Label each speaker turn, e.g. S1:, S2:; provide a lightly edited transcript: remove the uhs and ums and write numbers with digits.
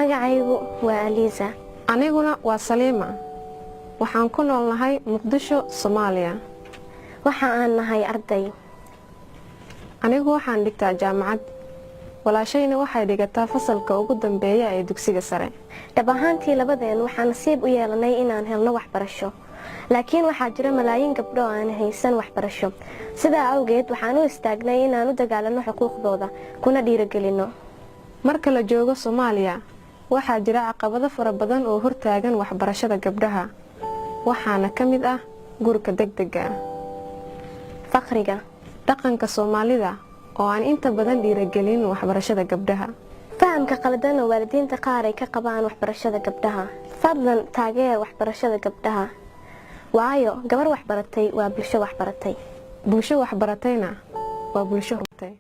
S1: Magacaygu waa Aliza.
S2: Aniguna waa Saliima. Waxaan ku noolnahay Muqdisho, Soomaaliya.
S1: Waxa aan nahay arday.
S2: Anigu waxaan dhigtaa jaamacad. Walaashayna waxay dhigataa fasalka ugu dambeeya ee dugsiga sare.
S1: Dhab ahaantii labadeen waxaan nasiib u yeelanay inaan helno waxbarasho. Laakiin waxaa jira malaayiin gabdho aan haysan waxbarasho. Sidaa awgeed waxaan u istaagnay inaan u dagaalano xuquuqdooda kuna dhiirigelino.
S2: Marka la joogo Soomaaliya, waxaa jira caqabado fara badan oo hortaagan waxbarashada gabdhaha. Waxaana ka mid ah guurka degdega ah,
S1: faqriga,
S2: dhaqanka Soomaalida oo aan inta badan dhiirigelin waxbarashada gabdhaha,
S1: fahamka qaldan oo waalidiinta qaar ay ka qabaan waxbarashada gabdhaha. Fadlan taageer waxbarashada gabdhaha. Waayo gabar waxbaratay waa bulsho waxbaratay.
S2: Bulsho waxbaratayna waa bulsho hortay.